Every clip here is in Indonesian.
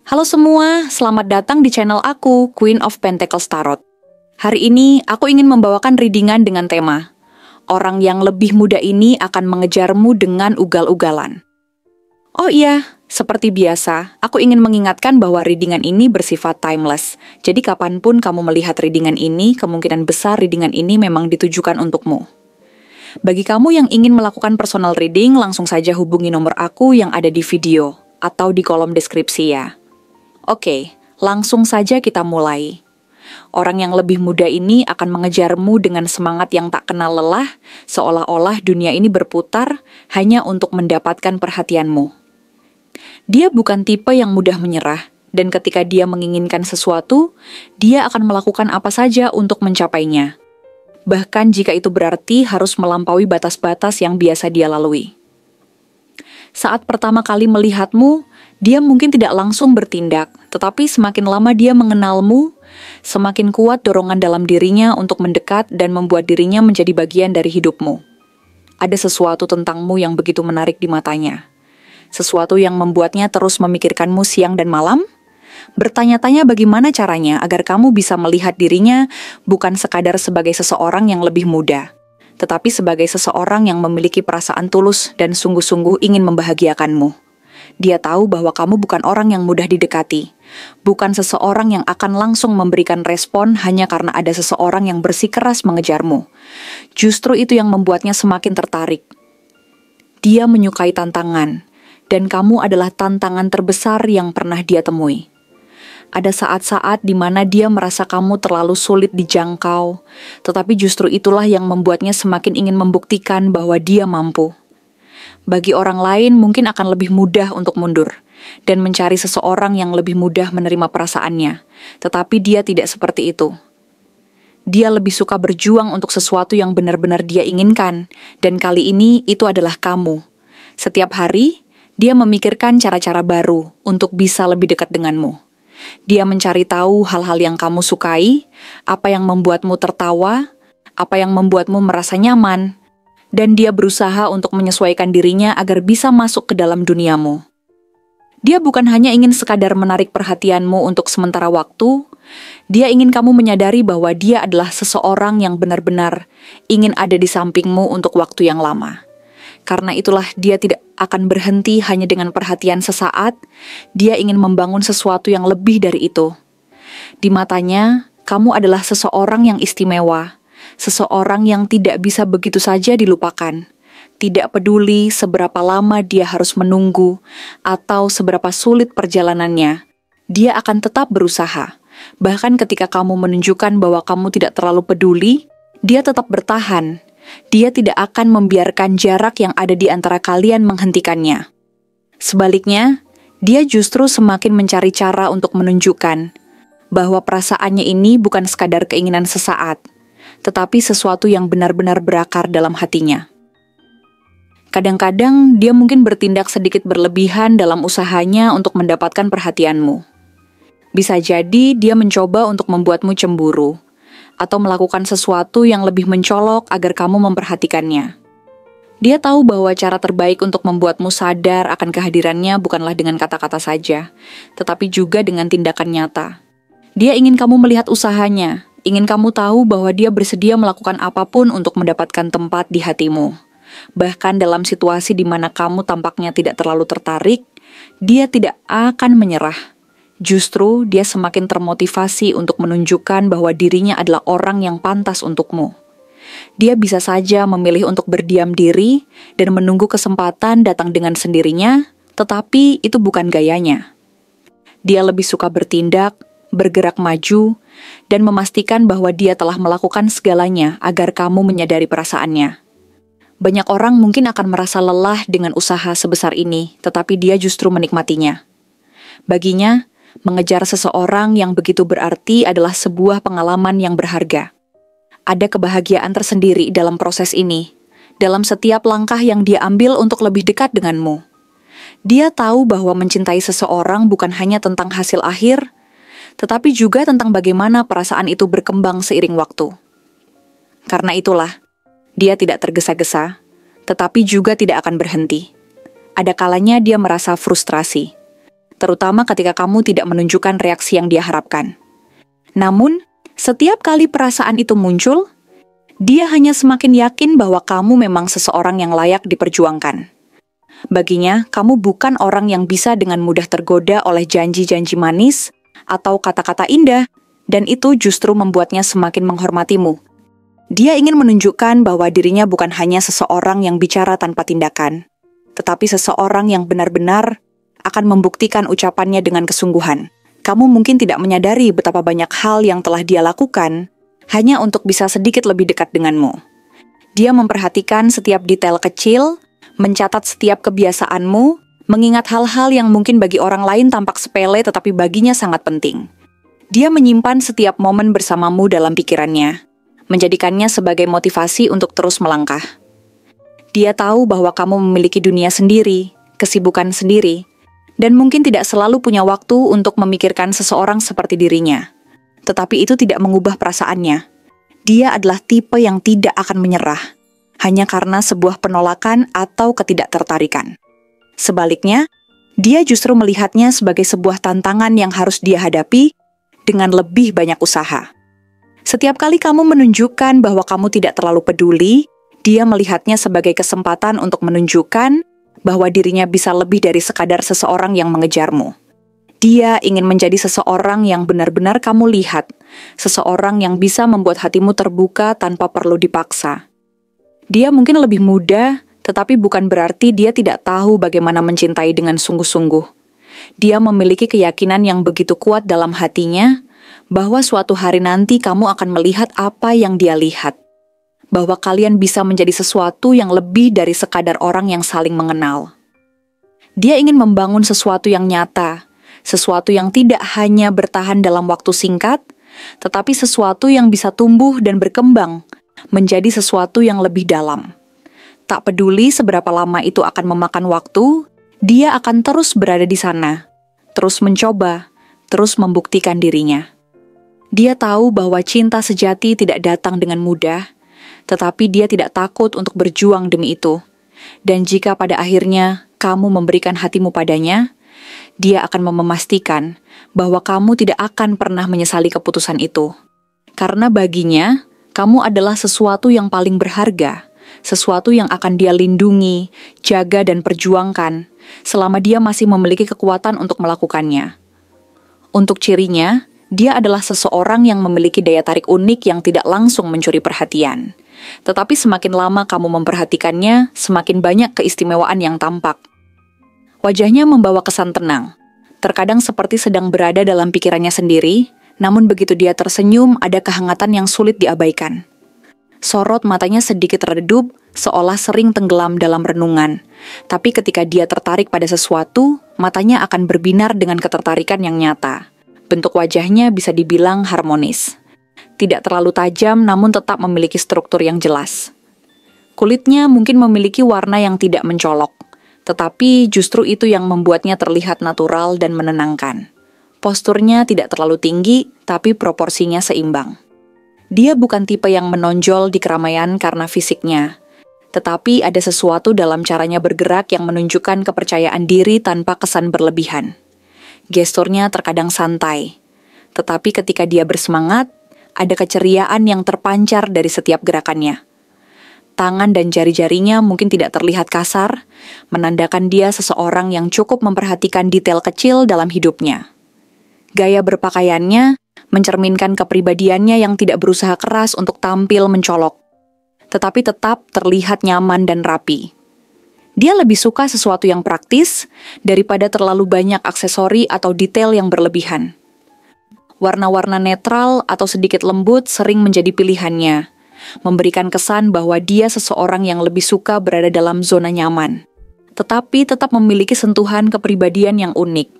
Halo semua, selamat datang di channel aku, Queen of Pentacles Tarot. Hari ini, aku ingin membawakan readingan dengan tema Orang yang lebih muda ini akan mengejarmu dengan ugal-ugalan. Oh iya, seperti biasa, aku ingin mengingatkan bahwa readingan ini bersifat timeless. Jadi kapanpun kamu melihat readingan ini, kemungkinan besar readingan ini memang ditujukan untukmu. Bagi kamu yang ingin melakukan personal reading, langsung saja hubungi nomor aku yang ada di video atau di kolom deskripsi ya. Oke, langsung saja kita mulai. Orang yang lebih muda ini akan mengejarmu dengan semangat yang tak kenal lelah, seolah-olah dunia ini berputar hanya untuk mendapatkan perhatianmu. Dia bukan tipe yang mudah menyerah, dan ketika dia menginginkan sesuatu, dia akan melakukan apa saja untuk mencapainya. Bahkan jika itu berarti harus melampaui batas-batas yang biasa dia lalui. Saat pertama kali melihatmu, dia mungkin tidak langsung bertindak, tetapi semakin lama dia mengenalmu, semakin kuat dorongan dalam dirinya untuk mendekat dan membuat dirinya menjadi bagian dari hidupmu. Ada sesuatu tentangmu yang begitu menarik di matanya. Sesuatu yang membuatnya terus memikirkanmu siang dan malam, bertanya-tanya bagaimana caranya agar kamu bisa melihat dirinya bukan sekadar sebagai seseorang yang lebih muda, tetapi sebagai seseorang yang memiliki perasaan tulus dan sungguh-sungguh ingin membahagiakanmu. Dia tahu bahwa kamu bukan orang yang mudah didekati, bukan seseorang yang akan langsung memberikan respon hanya karena ada seseorang yang bersikeras mengejarmu. Justru itu yang membuatnya semakin tertarik. Dia menyukai tantangan, dan kamu adalah tantangan terbesar yang pernah dia temui. Ada saat-saat di mana dia merasa kamu terlalu sulit dijangkau, tetapi justru itulah yang membuatnya semakin ingin membuktikan bahwa dia mampu. Bagi orang lain mungkin akan lebih mudah untuk mundur dan mencari seseorang yang lebih mudah menerima perasaannya, tetapi dia tidak seperti itu. Dia lebih suka berjuang untuk sesuatu yang benar-benar dia inginkan, dan kali ini itu adalah kamu. Setiap hari, dia memikirkan cara-cara baru untuk bisa lebih dekat denganmu. Dia mencari tahu hal-hal yang kamu sukai, apa yang membuatmu tertawa, apa yang membuatmu merasa nyaman, dan dia berusaha untuk menyesuaikan dirinya agar bisa masuk ke dalam duniamu. Dia bukan hanya ingin sekadar menarik perhatianmu untuk sementara waktu, dia ingin kamu menyadari bahwa dia adalah seseorang yang benar-benar ingin ada di sampingmu untuk waktu yang lama. Karena itulah dia tidak akan berhenti hanya dengan perhatian sesaat, dia ingin membangun sesuatu yang lebih dari itu. Di matanya, kamu adalah seseorang yang istimewa, seseorang yang tidak bisa begitu saja dilupakan. Tidak peduli seberapa lama dia harus menunggu atau seberapa sulit perjalanannya, dia akan tetap berusaha. Bahkan ketika kamu menunjukkan bahwa kamu tidak terlalu peduli, dia tetap bertahan. Dia tidak akan membiarkan jarak yang ada di antara kalian menghentikannya. Sebaliknya, dia justru semakin mencari cara untuk menunjukkan bahwa perasaannya ini bukan sekadar keinginan sesaat, tetapi sesuatu yang benar-benar berakar dalam hatinya. Kadang-kadang dia mungkin bertindak sedikit berlebihan dalam usahanya untuk mendapatkan perhatianmu. Bisa jadi dia mencoba untuk membuatmu cemburu, atau melakukan sesuatu yang lebih mencolok agar kamu memperhatikannya. Dia tahu bahwa cara terbaik untuk membuatmu sadar akan kehadirannya bukanlah dengan kata-kata saja, tetapi juga dengan tindakan nyata. Dia ingin kamu melihat usahanya, ingin kamu tahu bahwa dia bersedia melakukan apapun untuk mendapatkan tempat di hatimu. Bahkan dalam situasi di mana kamu tampaknya tidak terlalu tertarik, dia tidak akan menyerah. Justru dia semakin termotivasi untuk menunjukkan bahwa dirinya adalah orang yang pantas untukmu. Dia bisa saja memilih untuk berdiam diri dan menunggu kesempatan datang dengan sendirinya, tetapi itu bukan gayanya. Dia lebih suka bertindak, bergerak maju, dan memastikan bahwa dia telah melakukan segalanya agar kamu menyadari perasaannya. Banyak orang mungkin akan merasa lelah dengan usaha sebesar ini, tetapi dia justru menikmatinya. Baginya, mengejar seseorang yang begitu berarti adalah sebuah pengalaman yang berharga. Ada kebahagiaan tersendiri dalam proses ini, dalam setiap langkah yang dia ambil untuk lebih dekat denganmu. Dia tahu bahwa mencintai seseorang bukan hanya tentang hasil akhir, tetapi juga tentang bagaimana perasaan itu berkembang seiring waktu. Karena itulah, dia tidak tergesa-gesa, tetapi juga tidak akan berhenti. Ada kalanya dia merasa frustrasi. terutama ketika kamu tidak menunjukkan reaksi yang dia harapkan. Namun, setiap kali perasaan itu muncul, dia hanya semakin yakin bahwa kamu memang seseorang yang layak diperjuangkan. Baginya, kamu bukan orang yang bisa dengan mudah tergoda oleh janji-janji manis atau kata-kata indah, dan itu justru membuatnya semakin menghormatimu. Dia ingin menunjukkan bahwa dirinya bukan hanya seseorang yang bicara tanpa tindakan, tetapi seseorang yang benar-benar akan membuktikan ucapannya dengan kesungguhan. Kamu mungkin tidak menyadari betapa banyak hal yang telah dia lakukan hanya untuk bisa sedikit lebih dekat denganmu. Dia memperhatikan setiap detail kecil, mencatat setiap kebiasaanmu, mengingat hal-hal yang mungkin bagi orang lain tampak sepele tetapi baginya sangat penting. Dia menyimpan setiap momen bersamamu dalam pikirannya, menjadikannya sebagai motivasi untuk terus melangkah. Dia tahu bahwa kamu memiliki dunia sendiri, kesibukan sendiri, dan mungkin tidak selalu punya waktu untuk memikirkan seseorang seperti dirinya. Tetapi itu tidak mengubah perasaannya. Dia adalah tipe yang tidak akan menyerah, hanya karena sebuah penolakan atau ketidaktertarikan. Sebaliknya, dia justru melihatnya sebagai sebuah tantangan yang harus dia hadapi dengan lebih banyak usaha. Setiap kali kamu menunjukkan bahwa kamu tidak terlalu peduli, dia melihatnya sebagai kesempatan untuk menunjukkan bahwa dirinya bisa lebih dari sekadar seseorang yang mengejarmu. Dia ingin menjadi seseorang yang benar-benar kamu lihat, seseorang yang bisa membuat hatimu terbuka tanpa perlu dipaksa. Dia mungkin lebih muda, tetapi bukan berarti dia tidak tahu bagaimana mencintai dengan sungguh-sungguh. Dia memiliki keyakinan yang begitu kuat dalam hatinya, bahwa suatu hari nanti kamu akan melihat apa yang dia lihat. Bahwa kalian bisa menjadi sesuatu yang lebih dari sekadar orang yang saling mengenal. Dia ingin membangun sesuatu yang nyata, sesuatu yang tidak hanya bertahan dalam waktu singkat, tetapi sesuatu yang bisa tumbuh dan berkembang, menjadi sesuatu yang lebih dalam. Tak peduli seberapa lama itu akan memakan waktu, dia akan terus berada di sana, terus mencoba, terus membuktikan dirinya. Dia tahu bahwa cinta sejati tidak datang dengan mudah, tetapi dia tidak takut untuk berjuang demi itu. Dan jika pada akhirnya kamu memberikan hatimu padanya, dia akan memastikan bahwa kamu tidak akan pernah menyesali keputusan itu. Karena baginya, kamu adalah sesuatu yang paling berharga, sesuatu yang akan dia lindungi, jaga dan perjuangkan, selama dia masih memiliki kekuatan untuk melakukannya. Untuk cirinya, dia adalah seseorang yang memiliki daya tarik unik yang tidak langsung mencuri perhatian. Tetapi semakin lama kamu memperhatikannya, semakin banyak keistimewaan yang tampak. Wajahnya membawa kesan tenang, terkadang seperti sedang berada dalam pikirannya sendiri, namun begitu dia tersenyum, ada kehangatan yang sulit diabaikan. Sorot matanya sedikit redup, seolah sering tenggelam dalam renungan. Tapi ketika dia tertarik pada sesuatu, matanya akan berbinar dengan ketertarikan yang nyata. Bentuk wajahnya bisa dibilang harmonis. Tidak terlalu tajam, namun tetap memiliki struktur yang jelas. Kulitnya mungkin memiliki warna yang tidak mencolok, tetapi justru itu yang membuatnya terlihat natural dan menenangkan. Posturnya tidak terlalu tinggi, tapi proporsinya seimbang. Dia bukan tipe yang menonjol di keramaian karena fisiknya, tetapi ada sesuatu dalam caranya bergerak yang menunjukkan kepercayaan diri tanpa kesan berlebihan. Gesturnya terkadang santai, tetapi ketika dia bersemangat, ada keceriaan yang terpancar dari setiap gerakannya. Tangan dan jari-jarinya mungkin tidak terlihat kasar, menandakan dia seseorang yang cukup memperhatikan detail kecil dalam hidupnya. Gaya berpakaiannya mencerminkan kepribadiannya yang tidak berusaha keras untuk tampil mencolok, tetapi tetap terlihat nyaman dan rapi. Dia lebih suka sesuatu yang praktis daripada terlalu banyak aksesori atau detail yang berlebihan. Warna-warna netral atau sedikit lembut sering menjadi pilihannya, memberikan kesan bahwa dia seseorang yang lebih suka berada dalam zona nyaman, tetapi tetap memiliki sentuhan kepribadian yang unik.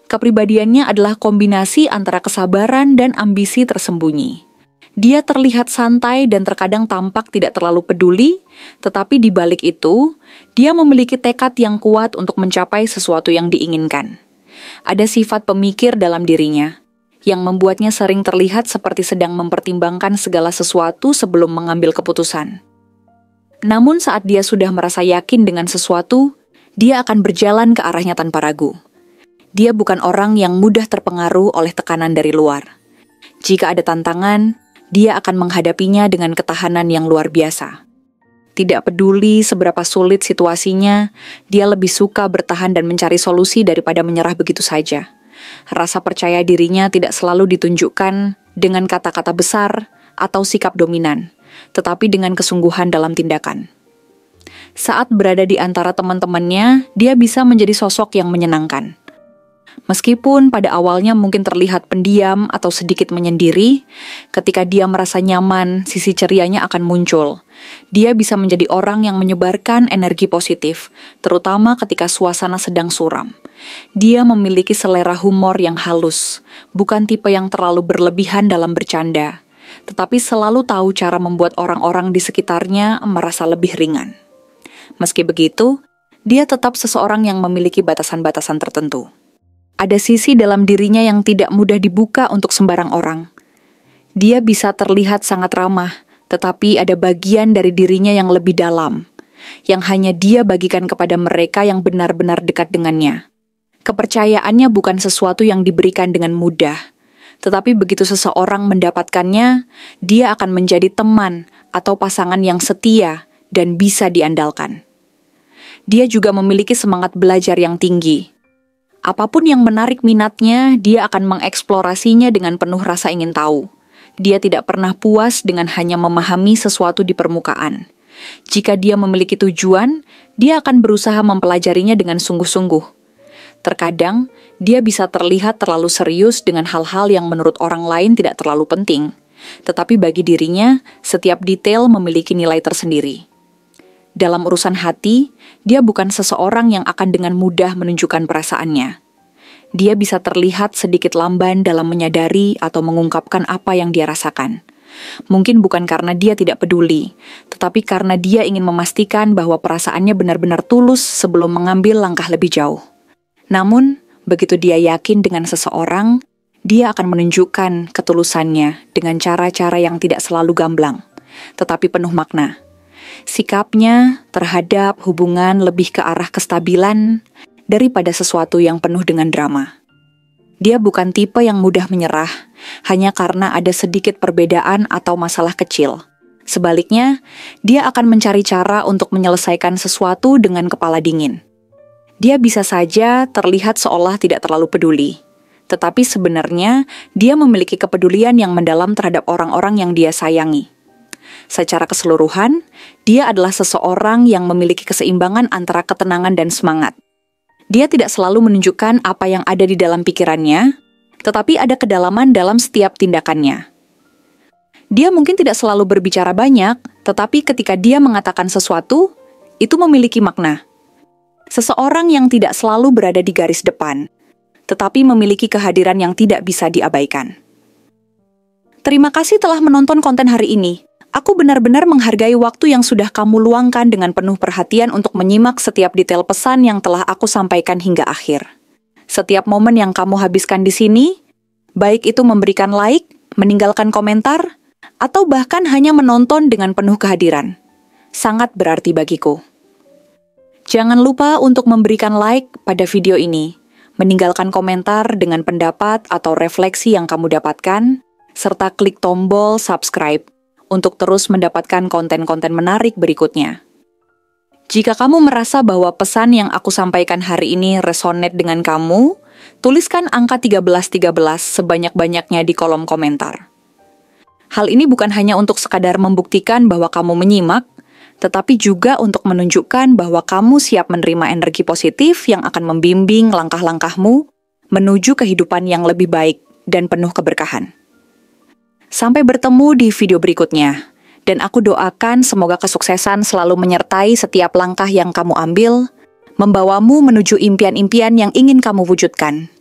Kepribadiannya adalah kombinasi antara kesabaran dan ambisi tersembunyi. Dia terlihat santai dan terkadang tampak tidak terlalu peduli, tetapi di balik itu, dia memiliki tekad yang kuat untuk mencapai sesuatu yang diinginkan. Ada sifat pemikir dalam dirinya, yang membuatnya sering terlihat seperti sedang mempertimbangkan segala sesuatu sebelum mengambil keputusan. Namun saat dia sudah merasa yakin dengan sesuatu, dia akan berjalan ke arahnya tanpa ragu. Dia bukan orang yang mudah terpengaruh oleh tekanan dari luar. Jika ada tantangan, dia akan menghadapinya dengan ketahanan yang luar biasa. Tidak peduli seberapa sulit situasinya, dia lebih suka bertahan dan mencari solusi daripada menyerah begitu saja. Rasa percaya dirinya tidak selalu ditunjukkan dengan kata-kata besar atau sikap dominan, tetapi dengan kesungguhan dalam tindakan. Saat berada di antara teman-temannya, dia bisa menjadi sosok yang menyenangkan. Meskipun pada awalnya mungkin terlihat pendiam atau sedikit menyendiri, ketika dia merasa nyaman, sisi cerianya akan muncul. Dia bisa menjadi orang yang menyebarkan energi positif, terutama ketika suasana sedang suram. Dia memiliki selera humor yang halus, bukan tipe yang terlalu berlebihan dalam bercanda, tetapi selalu tahu cara membuat orang-orang di sekitarnya merasa lebih ringan. Meski begitu, dia tetap seseorang yang memiliki batasan-batasan tertentu. Ada sisi dalam dirinya yang tidak mudah dibuka untuk sembarang orang. Dia bisa terlihat sangat ramah, tetapi ada bagian dari dirinya yang lebih dalam, yang hanya dia bagikan kepada mereka yang benar-benar dekat dengannya. Kepercayaannya bukan sesuatu yang diberikan dengan mudah, tetapi begitu seseorang mendapatkannya, dia akan menjadi teman atau pasangan yang setia dan bisa diandalkan. Dia juga memiliki semangat belajar yang tinggi. Apapun yang menarik minatnya, dia akan mengeksplorasinya dengan penuh rasa ingin tahu. Dia tidak pernah puas dengan hanya memahami sesuatu di permukaan. Jika dia memiliki tujuan, dia akan berusaha mempelajarinya dengan sungguh-sungguh. Terkadang, dia bisa terlihat terlalu serius dengan hal-hal yang menurut orang lain tidak terlalu penting. Tetapi bagi dirinya, setiap detail memiliki nilai tersendiri. Dalam urusan hati, dia bukan seseorang yang akan dengan mudah menunjukkan perasaannya. Dia bisa terlihat sedikit lamban dalam menyadari atau mengungkapkan apa yang dia rasakan. Mungkin bukan karena dia tidak peduli, tetapi karena dia ingin memastikan bahwa perasaannya benar-benar tulus sebelum mengambil langkah lebih jauh. Namun, begitu dia yakin dengan seseorang, dia akan menunjukkan ketulusannya dengan cara-cara yang tidak selalu gamblang, tetapi penuh makna. Sikapnya terhadap hubungan lebih ke arah kestabilan daripada sesuatu yang penuh dengan drama. Dia bukan tipe yang mudah menyerah hanya karena ada sedikit perbedaan atau masalah kecil. Sebaliknya, dia akan mencari cara untuk menyelesaikan sesuatu dengan kepala dingin. Dia bisa saja terlihat seolah tidak terlalu peduli, tetapi sebenarnya dia memiliki kepedulian yang mendalam terhadap orang-orang yang dia sayangi. Secara keseluruhan, dia adalah seseorang yang memiliki keseimbangan antara ketenangan dan semangat. Dia tidak selalu menunjukkan apa yang ada di dalam pikirannya, tetapi ada kedalaman dalam setiap tindakannya. Dia mungkin tidak selalu berbicara banyak, tetapi ketika dia mengatakan sesuatu, itu memiliki makna. Seseorang yang tidak selalu berada di garis depan, tetapi memiliki kehadiran yang tidak bisa diabaikan. Terima kasih telah menonton konten hari ini. Aku benar-benar menghargai waktu yang sudah kamu luangkan dengan penuh perhatian untuk menyimak setiap detail pesan yang telah aku sampaikan hingga akhir. Setiap momen yang kamu habiskan di sini, baik itu memberikan like, meninggalkan komentar, atau bahkan hanya menonton dengan penuh kehadiran, sangat berarti bagiku. Jangan lupa untuk memberikan like pada video ini, meninggalkan komentar dengan pendapat atau refleksi yang kamu dapatkan, serta klik tombol subscribe untuk terus mendapatkan konten-konten menarik berikutnya. Jika kamu merasa bahwa pesan yang aku sampaikan hari ini resonate dengan kamu, tuliskan angka 1313 sebanyak-banyaknya di kolom komentar. Hal ini bukan hanya untuk sekadar membuktikan bahwa kamu menyimak, tetapi juga untuk menunjukkan bahwa kamu siap menerima energi positif yang akan membimbing langkah-langkahmu menuju kehidupan yang lebih baik dan penuh keberkahan. Sampai bertemu di video berikutnya, dan aku doakan semoga kesuksesan selalu menyertai setiap langkah yang kamu ambil, membawamu menuju impian-impian yang ingin kamu wujudkan.